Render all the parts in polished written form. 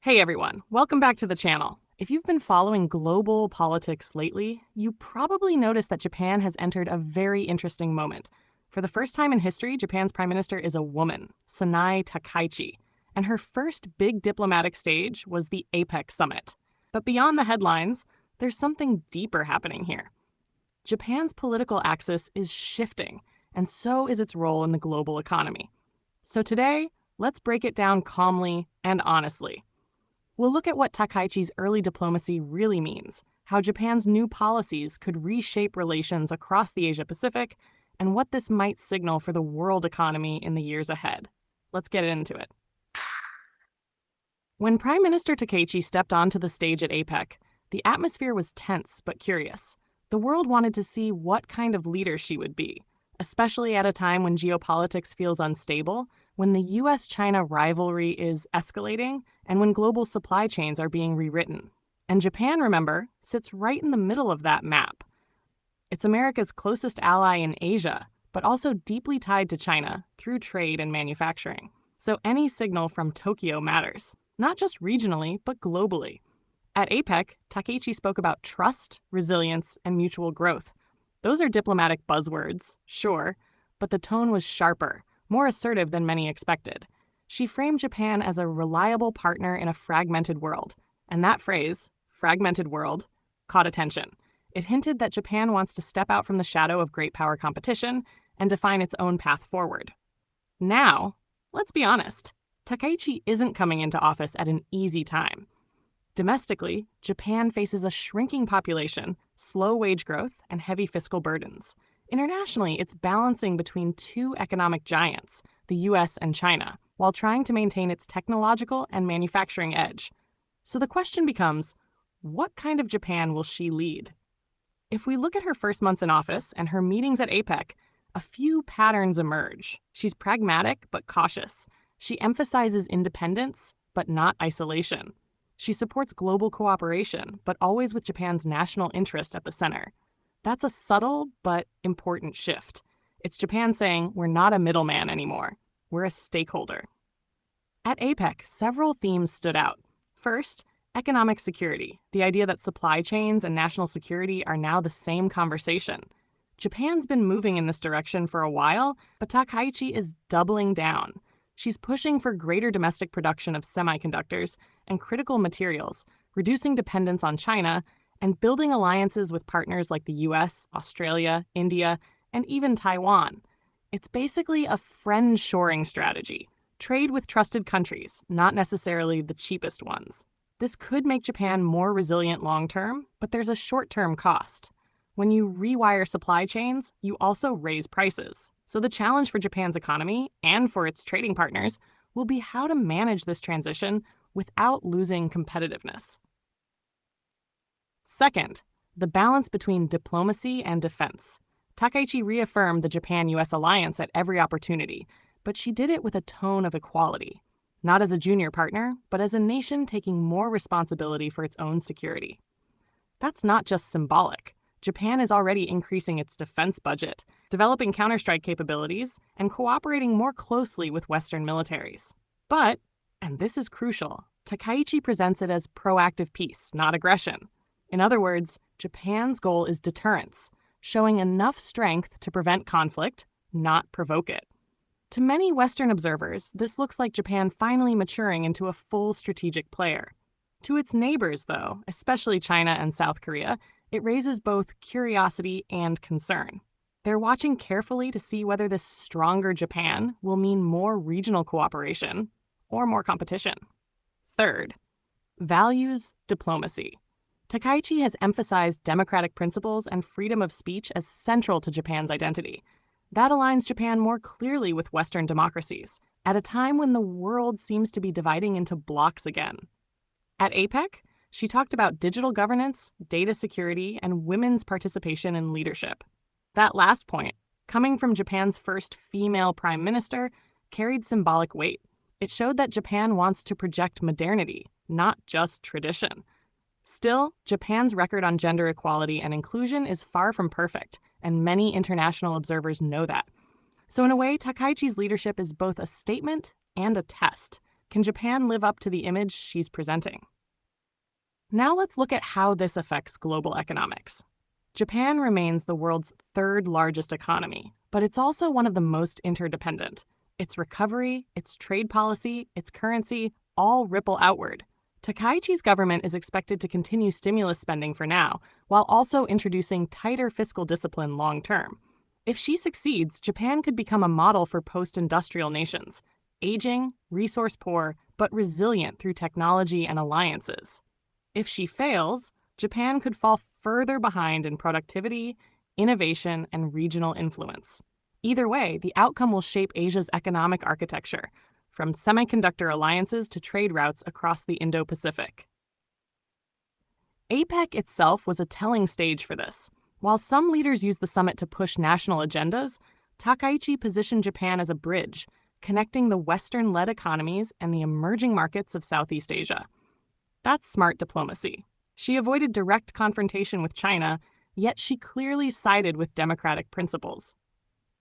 Hey everyone, welcome back to the channel. If you've been following global politics lately, you probably noticed that Japan has entered a very interesting moment. For the first time in history, Japan's prime minister is a woman, Sanae Takaichi, and her first big diplomatic stage was the APEC summit. But beyond the headlines, there's something deeper happening here. Japan's political axis is shifting, and so is its role in the global economy. So today, let's break it down calmly and honestly. We'll look at what Takaichi's early diplomacy really means, how Japan's new policies could reshape relations across the Asia-Pacific, and what this might signal for the world economy in the years ahead. Let's get into it. When Prime Minister Takaichi stepped onto the stage at APEC, the atmosphere was tense but curious. The world wanted to see what kind of leader she would be, especially at a time when geopolitics feels unstable, when the US-China rivalry is escalating, and when global supply chains are being rewritten. And Japan, remember, sits right in the middle of that map. It's America's closest ally in Asia, but also deeply tied to China through trade and manufacturing. So any signal from Tokyo matters, not just regionally, but globally. At APEC, Takaichi spoke about trust, resilience, and mutual growth. Those are diplomatic buzzwords, sure, but the tone was sharper, more assertive than many expected. She framed Japan as a reliable partner in a fragmented world, and that phrase, fragmented world, caught attention. It hinted that Japan wants to step out from the shadow of great power competition and define its own path forward. Now, let's be honest, Takaichi isn't coming into office at an easy time. Domestically, Japan faces a shrinking population, slow wage growth, and heavy fiscal burdens. Internationally, it's balancing between two economic giants, the US and China, while trying to maintain its technological and manufacturing edge. So the question becomes, what kind of Japan will she lead? If we look at her first months in office and her meetings at APEC, a few patterns emerge. She's pragmatic but cautious. She emphasizes independence but not isolation. She supports global cooperation, but always with Japan's national interest at the center. That's a subtle but important shift. It's Japan saying, we're not a middleman anymore. We're a stakeholder. At APEC, several themes stood out. First, economic security, the idea that supply chains and national security are now the same conversation. Japan's been moving in this direction for a while, but Takaichi is doubling down. She's pushing for greater domestic production of semiconductors and critical materials, reducing dependence on China, and building alliances with partners like the US, Australia, India, and even Taiwan. It's basically a friend-shoring strategy. Trade with trusted countries, not necessarily the cheapest ones. This could make Japan more resilient long-term, but there's a short-term cost. When you rewire supply chains, you also raise prices. So the challenge for Japan's economy and for its trading partners will be how to manage this transition without losing competitiveness. Second, the balance between diplomacy and defense. Takaichi reaffirmed the Japan-US alliance at every opportunity, but she did it with a tone of equality. Not as a junior partner, but as a nation taking more responsibility for its own security. That's not just symbolic. Japan is already increasing its defense budget, developing counterstrike capabilities, and cooperating more closely with Western militaries. But, and this is crucial, Takaichi presents it as proactive peace, not aggression. In other words, Japan's goal is deterrence, showing enough strength to prevent conflict, not provoke it. To many Western observers, this looks like Japan finally maturing into a full strategic player. To its neighbors, though, especially China and South Korea, it raises both curiosity and concern. They're watching carefully to see whether this stronger Japan will mean more regional cooperation or more competition. Third, values diplomacy. Takaichi has emphasized democratic principles and freedom of speech as central to Japan's identity. That aligns Japan more clearly with Western democracies, at a time when the world seems to be dividing into blocs again. At APEC, she talked about digital governance, data security, and women's participation in leadership. That last point, coming from Japan's first female prime minister, carried symbolic weight. It showed that Japan wants to project modernity, not just tradition. Still, Japan's record on gender equality and inclusion is far from perfect, and many international observers know that. So in a way, Takaichi's leadership is both a statement and a test. Can Japan live up to the image she's presenting? Now let's look at how this affects global economics. Japan remains the world's third largest economy, but it's also one of the most interdependent. Its recovery, its trade policy, its currency all ripple outward. Takaichi's government is expected to continue stimulus spending for now, while also introducing tighter fiscal discipline long term. If she succeeds, Japan could become a model for post-industrial nations, aging, resource poor, but resilient through technology and alliances. If she fails, Japan could fall further behind in productivity, innovation, and regional influence. Either way, the outcome will shape Asia's economic architecture, from semiconductor alliances to trade routes across the Indo-Pacific. APEC itself was a telling stage for this. While some leaders used the summit to push national agendas, Takaichi positioned Japan as a bridge, connecting the Western-led economies and the emerging markets of Southeast Asia. That's smart diplomacy. She avoided direct confrontation with China, yet she clearly sided with democratic principles.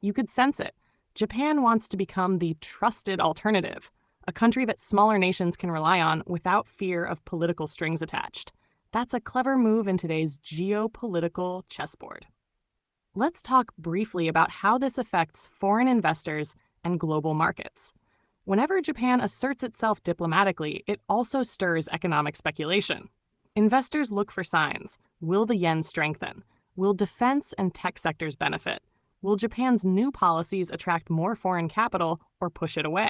You could sense it. Japan wants to become the trusted alternative, a country that smaller nations can rely on without fear of political strings attached. That's a clever move in today's geopolitical chessboard. Let's talk briefly about how this affects foreign investors and global markets. Whenever Japan asserts itself diplomatically, it also stirs economic speculation. Investors look for signs. Will the yen strengthen? Will defense and tech sectors benefit? Will Japan's new policies attract more foreign capital or push it away?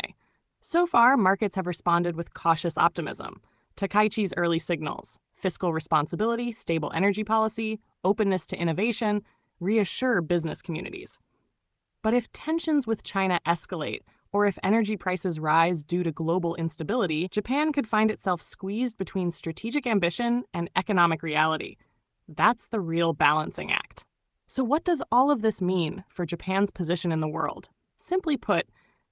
So far, markets have responded with cautious optimism. Takaichi's early signals, fiscal responsibility, stable energy policy, openness to innovation, reassure business communities. But if tensions with China escalate, or if energy prices rise due to global instability, Japan could find itself squeezed between strategic ambition and economic reality. That's the real balancing act. So what does all of this mean for Japan's position in the world? Simply put,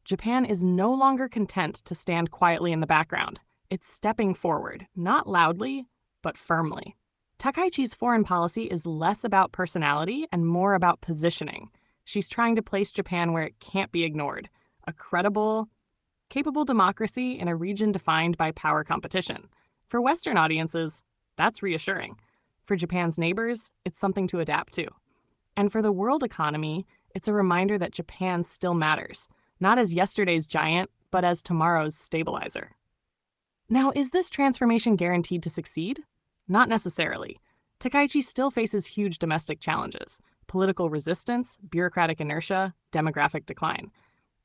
Japan is no longer content to stand quietly in the background. It's stepping forward, not loudly, but firmly. Takaichi's foreign policy is less about personality and more about positioning. She's trying to place Japan where it can't be ignored, a credible, capable democracy in a region defined by power competition. For Western audiences, that's reassuring. For Japan's neighbors, it's something to adapt to. And for the world economy, it's a reminder that Japan still matters, not as yesterday's giant, but as tomorrow's stabilizer. Now, is this transformation guaranteed to succeed? Not necessarily. Takaichi still faces huge domestic challenges: political resistance, bureaucratic inertia, demographic decline.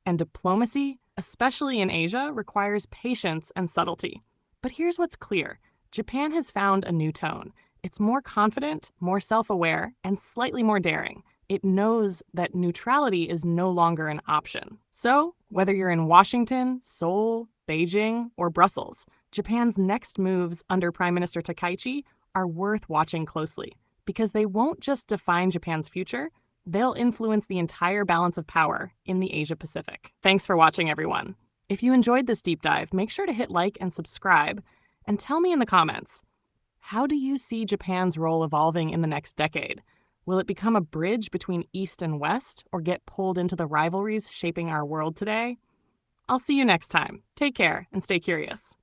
And diplomacy, especially in Asia, requires patience and subtlety. But here's what's clear. Japan has found a new tone. It's more confident, more self-aware, and slightly more daring. It knows that neutrality is no longer an option. So, whether you're in Washington, Seoul, Beijing, or Brussels, Japan's next moves under Prime Minister Takaichi are worth watching closely, because they won't just define Japan's future, they'll influence the entire balance of power in the Asia-Pacific. Thanks for watching, everyone. If you enjoyed this deep dive, make sure to hit like and subscribe, and tell me in the comments, how do you see Japan's role evolving in the next decade? Will it become a bridge between East and West, or get pulled into the rivalries shaping our world today? I'll see you next time. Take care and stay curious.